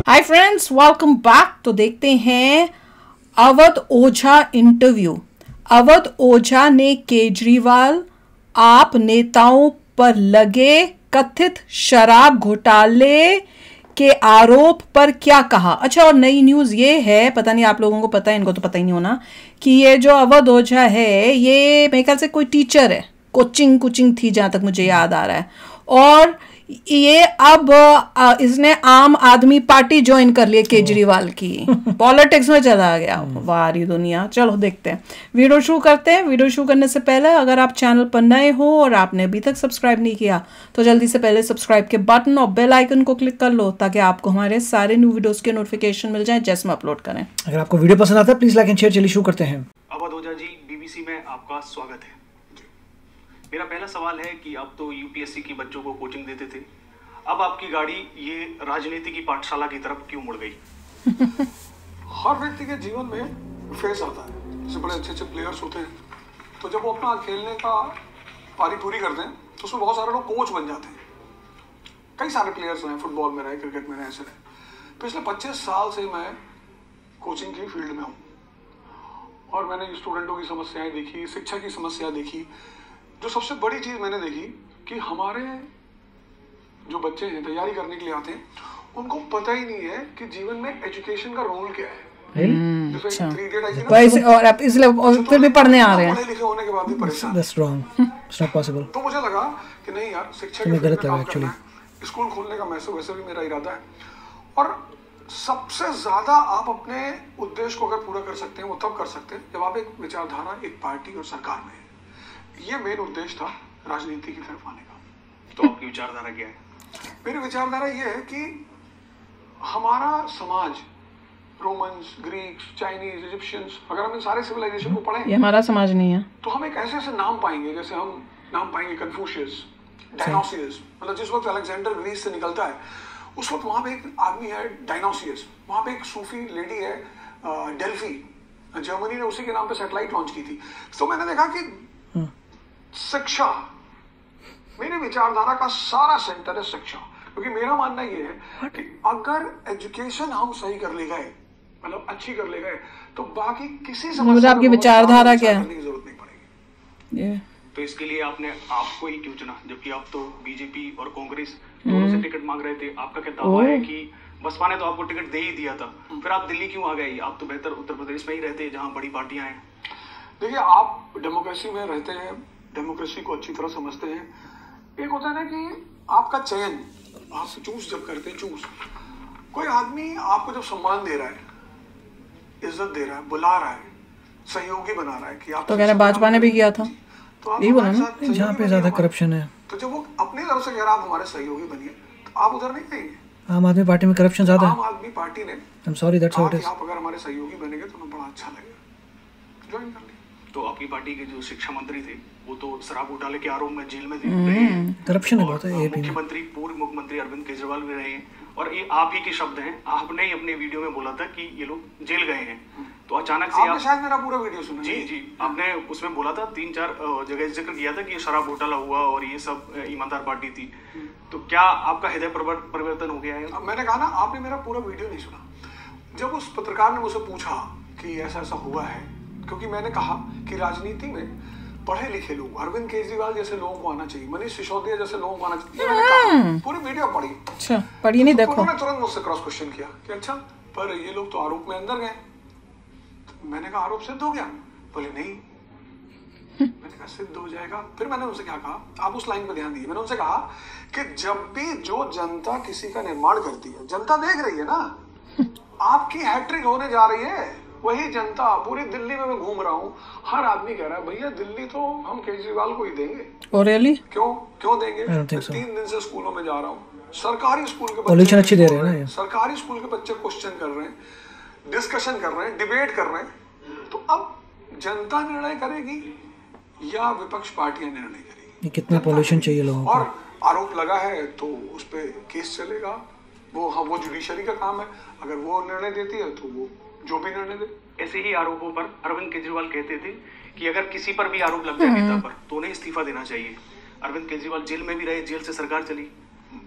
Hi friends, welcome back. तो देखते हैं अवध ओझा इंटरव्यू। अवध ओझा ने केजरीवाल आप नेताओं पर लगे कथित शराब घोटाले के आरोप पर क्या कहा। अच्छा, और नई न्यूज ये है, पता नहीं आप लोगों को पता है, इनको तो पता ही नहीं होना, कि ये जो अवध ओझा है ये मेरे ख्याल से कोई टीचर है, कोचिंग थी जहां तक मुझे याद आ रहा है। और ये अब इसने आम आदमी पार्टी ज्वाइन कर ली केजरीवाल की। पॉलिटिक्स में चला गया। वारी दुनिया। चलो देखते हैं, वीडियो शुरू करते हैं। वीडियो शुरू करने से पहले अगर आप चैनल पर नए हो और आपने अभी तक सब्सक्राइब नहीं किया तो जल्दी से पहले सब्सक्राइब के बटन और बेल आइकन को क्लिक कर लो ताकि आपको हमारे सारे न्यू वीडियोस के नोटिफिकेशन मिल जाए जैसे हम अपलोड करें। अगर आपको वीडियो पसंद आता है प्लीज लाइक एंड शेयर। चलिए शुरू करते हैं। अवध ओझा जी, बीबीसी में आपका स्वागत है। मेरा पहला सवाल है कि आप तो यूपीएससी की बच्चों को कोचिंग देते थे, अब आपकी गाड़ी ये राजनीति की पाठशाला की तरफ क्यों मुड़ गई? हर व्यक्ति के जीवन में फेस आता है, जैसे बड़े अच्छे प्लेयर्स होते हैं तो जब वो अपना खेलने का पारी पूरी करते हैं तो उसमें बहुत सारे लोग कोच बन जाते हैं। कई सारे प्लेयर्स हैं, फुटबॉल में रहे, क्रिकेट में रहे, ऐसे रहे। पिछले 25 साल से मैं कोचिंग की फील्ड में हूँ और मैंने स्टूडेंटों की समस्याएं देखी, शिक्षा की समस्या देखी। जो सबसे बड़ी चीज़ मैंने देखी कि हमारे जो बच्चे हैं तैयारी करने के लिए आते हैं, उनको पता ही नहीं है कि जीवन में एजुकेशन का रोल क्या है। और आप इसलिए फिर भी पढ़ने आ रहे हैं, पढ़े लिखे होने के बाद भी परेशान। That's wrong. It's not possible. तो मुझे लगा कि नहीं यार, शिक्षा के गलत है काम एक्चुअली। करना है। स्कूल खोलने का वैसे भी मेरा इरादा है। और सबसे ज्यादा आप अपने उद्देश्य को अगर पूरा कर सकते हैं वो तब कर सकते हैं जब आप एक विचारधारा, एक पार्टी और सरकार में है। ये मेन उद्देश्य था राजनीति की तरफ आने का। तो आपकी विचारधारा क्या है? मेरी विचारधारा ये है कि हमारा समाज, रोमन्स, ग्रीक्स, चाइनीज, इजिप्शियंस, अगर हम इन सारे सिविलाइजेशन को पढ़ें, ये हमारा समाज नहीं है, तो हम एक ऐसे नाम पाएंगे, जैसे हम नाम पाएंगे कन्फ्यूशियस, डायनोसियस। मतलब जिस वक्त अलेक्जेंडर ग्रीस से निकलता है उस वक्त वहां पे एक आदमी है डायनोसियस, वहां पे एक सूफी लेडी है डेल्फी, जर्मनी ने उसी के नाम पे सैटेलाइट लॉन्च की थी। तो मैंने देखा कि शिक्षा, मेरी विचारधारा का सारा सेंटर है शिक्षा। क्योंकि मेरा मानना ये है कि अगर एजुकेशन हम सही कर ले गए, मतलब अच्छी कर ले गए, तो बाकी किसी समस्या आपकी विचारधारा क्या है, जरूरत नहीं पड़ेगी। तो इसके लिए आपने आपको ही क्यों चुना, जबकि आप तो बीजेपी और कांग्रेस दोनों से टिकट मांग रहे थे? आपका क्या दावा है कि बसपा ने तो आपको टिकट दे ही दिया था, फिर आप दिल्ली क्यों आ गए? आप तो बेहतर उत्तर प्रदेश में ही रहते जहाँ बड़ी पार्टियां हैं। देखिए, आप डेमोक्रेसी में रहते हैं, डेमोक्रेसी को अच्छी तरह समझते हैं। एक होता है ना कि आपका चयन, आप चूज जब करते हैं, कोई आदमी आपको जब सम्मान दे रहा है, इज्जत दे रहा है, बुला रहा है, सहयोगी बना रहा है कि आप, तो कह रहे भाजपा ने भी किया था, तो आप यही बोला ना, जहाँ पे ज्यादा करप्शन है। तो जब वो अपनी तरफ से कह रहा है आप हमारे सहयोगी बनिए, तो आप उधर नहीं जाएंगे। आम आदमी पार्टी में करप्शन ज्यादा है। आम आदमी पार्टी ने I'm sorry, that's how it is. आप अगर हमारे सहयोगी बनेंगे तो हमें बड़ा अच्छा लगेगा, ज्वाइन कर लिया। तो आपकी पार्टी के जो शिक्षा मंत्री थे वो तो शराब घोटाले के आरोप में जेल में रहे हैं। करप्शन है बहुत है। मुख्यमंत्री, पूर्व मुख्यमंत्री अरविंद केजरीवाल भी रहे हैं, और ये आप ही के शब्द हैं, आपने ही अपने वीडियो में बोला था कि ये लोग जेल गए हैं। तो अचानक से आपने शायद मेरा पूरा वीडियो सुना। जी, आपने उसमें बोला था, 3-4 जगह जिक्र किया था कि ये शराब घोटाला हुआ और ये सब ईमानदार पार्टी थी। तो क्या आपका हृदय परिवर्तन हो गया है? मैंने कहा ना, आपने मेरा पूरा वीडियो नहीं सुना। जब उस पत्रकार ने मुझसे पूछा कि ऐसा ऐसा हुआ है, क्योंकि मैंने कहा कि राजनीति में पढ़े लिखे लोग, अरविंद केजरीवाल जैसे लोगों को आना चाहिए, मनीष सिसोदिया जैसे लोगों को आना चाहिए। मैंने कहा, पूरी वीडियो पढ़ी। अच्छा, पढ़ी नहीं, देखो। उन्होंने तुरंत मुझसे क्रॉस क्वेश्चन किया कि अच्छा, पर ये लोग तो आरोप में अंदर गए। तो मैंने कहा आरोप सिद्ध हो गया? बोले नहीं। मैंने कहा सिद्ध हो जाएगा। फिर मैंने उनसे क्या कहा, आप उस लाइन पर ध्यान दीजिए। मैंने उनसे कहा कि जब भी जो जनता किसी का निर्माण करती है, जनता देख रही है ना, आपकी हैट्रिक होने जा रही है। वही जनता, पूरी दिल्ली में मैं घूम रहा हूँ, हर आदमी कह रहा है भैया दिल्ली तो हम केजरीवाल को ही देंगे। Oh, really? क्यों देंगे? मैं 3 दिन से स्कूलों में जा रहा हूँ, सरकारी स्कूल के पॉल्यूशन अच्छी दे रहे हैं ना ये। सरकारी स्कूल के बच्चे क्वेश्चन कर रहे हैं, डिस्कशन कर रहे हैं, डिबेट कर रहे हैं। तो अब जनता निर्णय करेगी या विपक्ष पार्टियां निर्णय करेगी? कितना पॉल्यूशन चाहिए लोगों को? और आरोप लगा है तो उस पर केस चलेगा। वो जुडिशरी का काम है, अगर वो निर्णय देती है तो वो जो भी निर्णय दे। ऐसे ही आरोपों पर अरविंद केजरीवाल कहते थे कि अगर किसी पर भी आरोप लग जाए नेता पर तो उन्हें इस्तीफा देना चाहिए। अरविंद केजरीवाल जेल में भी रहे, जेल से सरकार चली,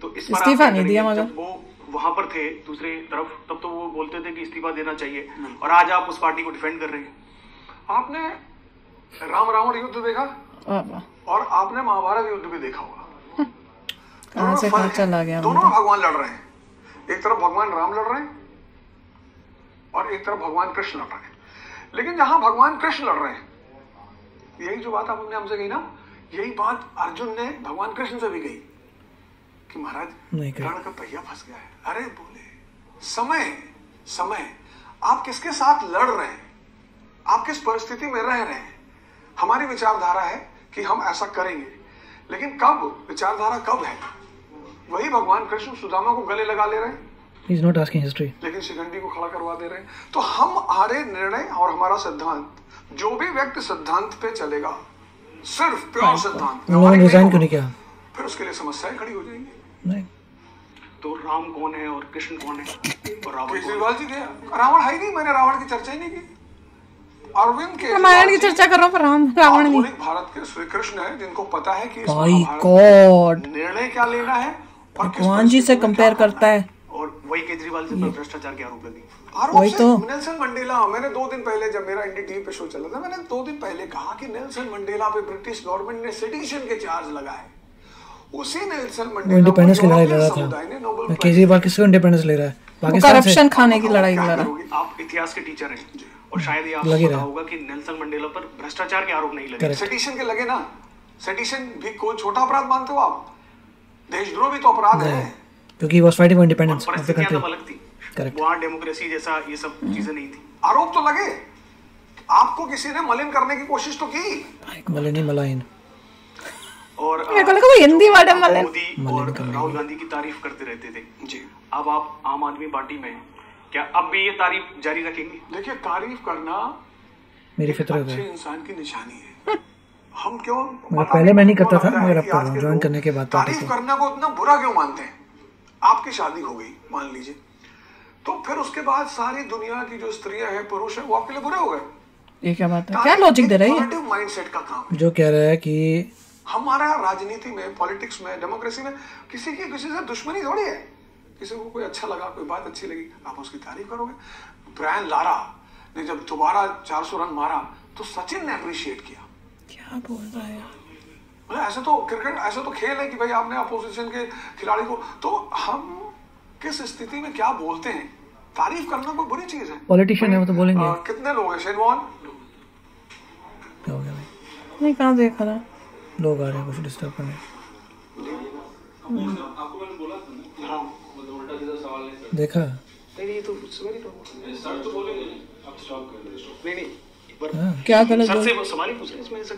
तो इस पर इस्तीफा नहीं दिया, मगर वो वहां पर थे दूसरी तरफ, तब तो वो बोलते थे कि इस्तीफा देना चाहिए, और आज आप उस पार्टी को डिफेंड कर रहे हैं। आपने राम रावण युद्ध देखा और आपने महाभारत युद्ध भी देखा होगा। कहां से कहां चला गया। दोनों में भगवान लड़ रहे हैं, एक तरफ भगवान राम लड़ रहे हैं और एक तरफ भगवान कृष्ण लड़ रहे हैं। लेकिन जहां भगवान कृष्ण लड़ रहे हैं, यही जो बात आपने हमसे कही ना, यही बात अर्जुन ने भगवान कृष्ण से भी कही कि महाराज कर्ण का पहिया फंस गया है। अरे बोले समय समय, आप किसके साथ लड़ रहे हैं, आप किस परिस्थिति में रह रहे हैं। हमारी विचारधारा है कि हम ऐसा करेंगे, लेकिन कब विचारधारा कब है, वही भगवान कृष्ण सुदामा को गले लगा ले रहे हैं। He's not asking history. लेकिन शिखंडी को खड़ा करवा दे रहे हैं। तो हमारे निर्णय और हमारा सिद्धांत, जो भी व्यक्ति सिद्धांत पे चलेगा, सिर्फ प्योर सिद्धांत, उन्होंने रिजाइन क्यों नहीं किया? फिर उसके लिए समस्याएं खड़ी हो जाएंगी। नहीं, तो राम कौन है और कृष्ण कौन है और रावण? केजरीवाल जी के रावण है ही नहीं, मैंने रावण की चर्चा ही नहीं की। अरविंद के रामायण की चर्चा कर रहा हूँ, रावण नहीं। भारत के श्री कृष्ण है, जिनको पता है कि भाई गॉड, निर्णय क्या लेना है और भगवान जी से कंपेयर करता है। और वही केजरीवाल से भ्रष्टाचार के आरोप लगे। वही तो नेल्सन मंडेला, मैंने 2 दिन पहले, जब मेरा इंडिया टीवी पे शो चला था, मैंने 2 दिन पहले कहा कि नेल्सन मंडेला पे ब्रिटिश गवर्नमेंट ने सेडिशन के चार्ज लगाए। उसी नेल्सन मंडेला इंडिपेंडेंस की लड़ाई लड़ रहा था। केजरीवाल किसको इंडिपेंडेंस ले रहा है? पाकिस्तान से करप्शन खाने की लड़ाई लड़ रहा है। आप इतिहास के टीचर हैं और शायद ये आपको पता होगा कि नेल्सन मंडेला पर भ्रष्टाचार के आरोप नहीं लगे। सेडिशन के लगे ना, सेडिशन भी कोई छोटा अपराध मानते हो आप? देशद्रोह भी तो अपराध है, क्योंकि he was fighting for independence of the परिस्थितियां country. तब अलग थी। Correct. वहाँ डेमोक्रेसी जैसा ये सब चीजें नहीं थी। आरोप तो लगे, आपको किसी ने मलिन करने की कोशिश तो की। मलिनी मलाइन। और मेरे को लगा वो हिंदी वर्ड है मलिन। मोदी और राहुल गांधी की तारीफ करते रहते थे जी। अब आप आम आदमी पार्टी में हैं, क्या अब भी ये तारीफ जारी रखेंगे? देखिए, तारीफ करना मेरी फितरत है, अच्छे इंसान की निशानी है। हम क्यों, मगर पहले मैं नहीं करता था, मगर अब कर रहा हूँ ज्वाइन करने के बाद। तारीफ करने को इतना बुरा क्यों मानते हैं? आपकी शादी हो गई मान लीजिए, तो फिर उसके बाद सारी दुनिया की जो स्त्रियां हैं, पुरुष हैं, वो आपके लिए बुरे हो गए। ये क्या बात है, क्या लॉजिक दे रही है? पॉजिटिव माइंडसेट का काम है। जो कह रहा है कि हमारा राजनीति में, पॉलिटिक्स में, डेमोक्रेसी में किसी की किसी से दुश्मनी थोड़ी है। किसी को कोई अच्छा लगा, कोई बात अच्छी लगी, आप उसकी तारीफ करोगे। ब्रायन लारा ने जब दोबारा 400 रन मारा तो सचिन ने अप्रिशिएट किया। क्या बोल रहा है? ऐसे तो क्रिकेट, ऐसे तो खेल है कि भाई आपने अपोजिशन के खिलाड़ी को, तो हम किस स्थिति में क्या बोलते हैं, तारीफ करना कोई बुरी चीज है। पॉलिटिशियन है वो तो बोलेंगे। कितने लोग हैं शेनवॉन? क्या हो गया भाई? नहीं, कहाँ देख रहा, लोग आ रहे हैं कुछ डिस्टर्ब करने। देखा? क्या गलत सर से सवाल ही पूछा इसमें, ऐसा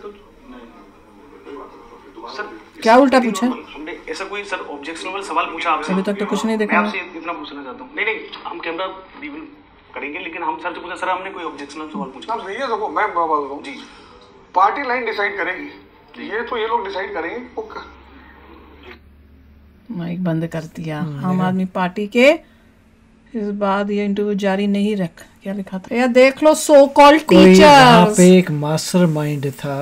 सर क्या उल्टा पूछा? हमने ऐसा कोई सर ऑब्जेक्शनेबल सवाल पूछा आपसे? अभी तक तो कुछ नहीं देखा। मैं आपसे इतना पूछना चाहता हूँ। नहीं, हम कैमरा रिवील करेंगे, लेकिन हम सर से पूछा, सर हमने कोई ऑब्जेक्शनल सवाल पूछा? भैया देखो, मैं बात रहा हूँ जी, पार्टी लाइन डिसाइड करेगी, ये तो ये लोग डिसाइड करेंगे। माइक बंद कर दिया। आम आदमी पार्टी के इस बाद ये इंटरव्यू जारी नहीं रख, क्या लिखा था यार, देख लो। सो कॉल्ड टीचर्स, यहाँ पे एक मास्टरमाइंड था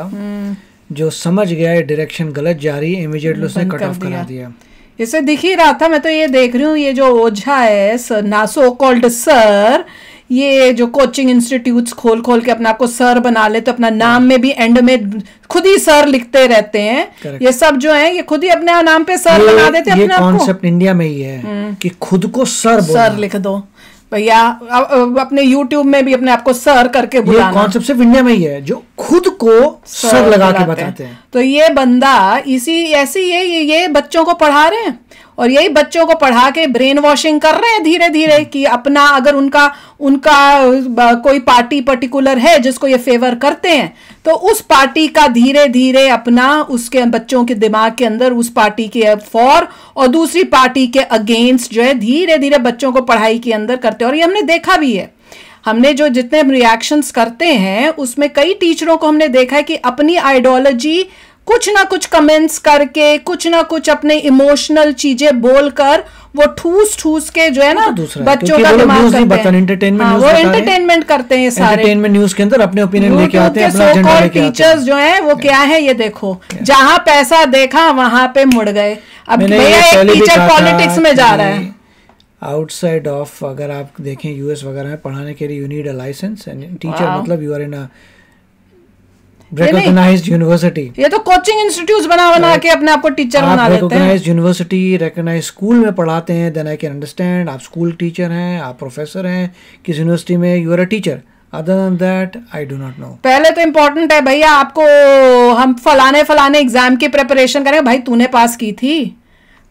जो समझ गया डायरेक्शन गलत जा रही है, इमीडिएटली उसने कट ऑफ करा दिया। इसे दिख ही रहा था, मैं तो ये देख रही हूँ, ये जो ओझा है ना, सो कॉल्ड सर, ये जो कोचिंग इंस्टीट्यूट्स खोल खोल के अपना आपको सर बना ले, तो अपना नाम में भी एंड में खुद ही सर लिखते रहते हैं। ये सब जो है, ये खुद ही अपने नाम पे सर बना देते हैं अपने आप को। ये कॉन्सेप्ट इंडिया में ही है कि खुद को सर लिख दो भैया। अपने YouTube में भी अपने आप को सर करके बुलाना, ये कॉन्सेप्ट सिर्फ इंडिया में ही है, जो खुद को सर लगा के बताते हैं। तो ये बंदा ये बच्चों को पढ़ा रहे हैं, और यही बच्चों को पढ़ा के ब्रेन वॉशिंग कर रहे हैं धीरे धीरे, कि अपना अगर उनका कोई पार्टी पर्टिकुलर है जिसको ये फेवर करते हैं, तो उस पार्टी का धीरे धीरे अपना उसके बच्चों के दिमाग के अंदर उस पार्टी के फॉर और दूसरी पार्टी के अगेंस्ट जो है धीरे धीरे बच्चों को पढ़ाई के अंदर करते हैं। और ये हमने देखा भी है, हमने जो जितने रिएक्शंस करते हैं उसमें कई टीचरों को हमने देखा है कि अपनी आइडियोलॉजी कुछ ना कुछ कमेंट्स करके, कुछ ना कुछ अपने इमोशनल चीजें बोलकर वो ठूस के जो है ना बच्चों का दिमाग करते हैं। वो एंटरटेनमेंट करते हैं, सारे एंटरटेनमेंट न्यूज के अंदर अपने ओपिनियन लेके आते हैं, अपना एजेंडा लेके आते हैं। टीचर्स जो हैं वो क्या है, ये देखो, जहां पैसा देखा वहां पे मुड़ गए। अब भैया एक टीचर पॉलिटिक्स में जा रहा है, आउटसाइड ऑफ, अगर आप देखें यूएस वगैरह में पढ़ाने के लिए you need a licence, and teacher मतलब you are in a recognized university. ये तो कोचिंग इंस्टीट्यूट बना के अपने आप को टीचर बना लेते हैं। recognized यूनिवर्सिटी, recognized स्कूल में पढ़ाते हैं, then I can understand आप स्कूल टीचर हैं, आप प्रोफेसर हैं किस यूनिवर्सिटी में, you are a teacher. Other than that, I do not know। पहले तो इम्पोर्टेंट है भैया, आपको हम फलाने एग्जाम की प्रिपरेशन करेंगे, भाई तूने पास की थी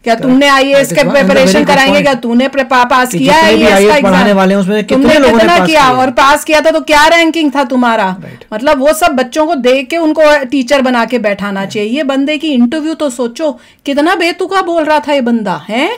क्या, तुमने आईएएस के प्रिपरेशन कराएंगे क्या, तूने पास किया है आईएएस का एग्जाम, तुमने कितना किया और पास किया था तो क्या रैंकिंग था तुम्हारा। मतलब वो सब बच्चों को देख के उनको टीचर बना के बैठाना चाहिए। ये बंदे की इंटरव्यू तो सोचो, कितना बेतुका बोल रहा था ये बंदा है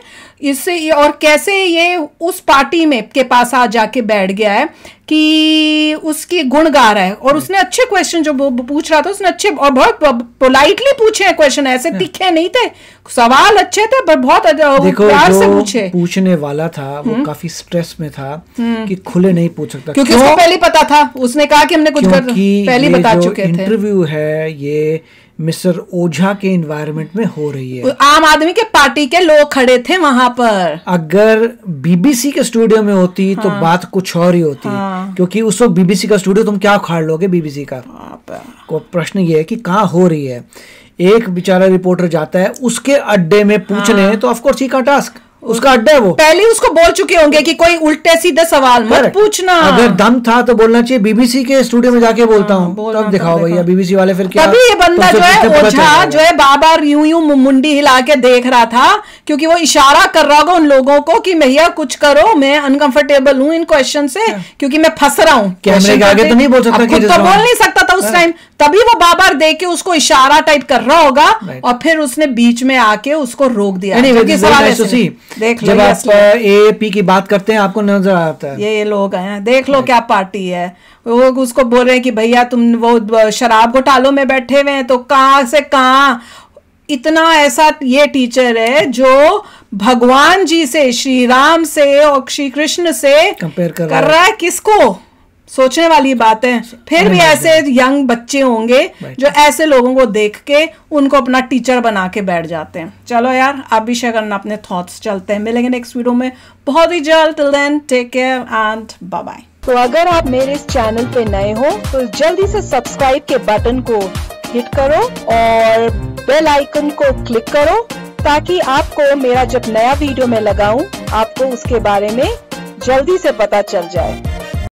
इससे, और कैसे ये उस पार्टी में के पास आ जाके बैठ गया है कि उसकी गुण गा रहा है। और उसने अच्छे क्वेश्चन जो पूछ रहा था उसने अच्छे और बहुत पोलाइटली पूछे हैं क्वेश्चन, ऐसे तीखे नहीं थे, सवाल अच्छे थे पर बहुत प्यार से पूछे। पूछने वाला था वो काफी स्ट्रेस में था कि खुले नहीं पूछ सकता, क्योंकि उसको पहले पता था, उसने कहा कि हमने कुछ पहले बता चुके थे। इंटरव्यू है ये मिस्टर ओझा के एनवायरनमेंट में हो रही है, आम आदमी के पार्टी के लोग खड़े थे वहां पर। अगर बीबीसी के स्टूडियो में होती तो बात कुछ और ही होती, क्योंकि उस वक्त बीबीसी का स्टूडियो तुम क्या उखाड़ लोगे बीबीसी का। को प्रश्न ये है कि कहाँ हो रही है, एक बेचारा रिपोर्टर जाता है उसके अड्डे में पूछने, तो ऑफ कोर्स ही का टास्क उसका अड्डा है, वो पहले उसको बोल चुके होंगे कि कोई उल्टे सीधे सवाल मत पूछना। अगर दम था तो बोलना चाहिए बीबीसी के स्टूडियो में जाके बोलता हूँ, तब दिखाओ भैया बीबीसी वाले फिर क्या। तभी ये बंदा जो है ओझा जो है बार यूं मुंडी हिला के देख रहा था, क्योंकि वो इशारा कर रहा होगा उन लोगों को कि भैया कुछ करो, मैं अनकंफर्टेबल हूँ इन क्वेश्चन से क्योंकि मैं फंस रहा हूँ। कैमरे के आगे तो नहीं बोल सकता, खुद तो बोल नहीं सकता था उस टाइम, तभी वो बार देख के उसको इशारा टाइप कर रहा होगा और फिर उसने बीच में आके उसको रोक दिया। देख लो, जब आप एएपी की बात करते हैं आपको नजर आता है ये लोग हैं, देख लो क्या पार्टी है। वो उसको बोल रहे हैं कि भैया तुम वो शराब घोटालों में बैठे हुए हैं, तो कहाँ से कहाँ इतना ऐसा ये टीचर है जो भगवान जी से, श्री राम से और श्री कृष्ण से कंपेयर कर रहा है। किसको, सोचने वाली बात है। फिर भी ऐसे यंग बच्चे होंगे जो ऐसे लोगों को देख के उनको अपना टीचर बना के बैठ जाते हैं। चलो यार, आप भी शेयर करना अपने थॉट्स। चलते हैं, मिलेंगे नेक्स्ट वीडियो में बहुत ही जल्द। Till then take care and bye bye. तो अगर आप मेरे इस चैनल पे नए हो तो जल्दी से सब्सक्राइब के बटन को हिट करो और बेल आइकन को क्लिक करो, ताकि आपको मेरा जब नया वीडियो मैं लगाऊं आपको उसके बारे में जल्दी से पता चल जाए।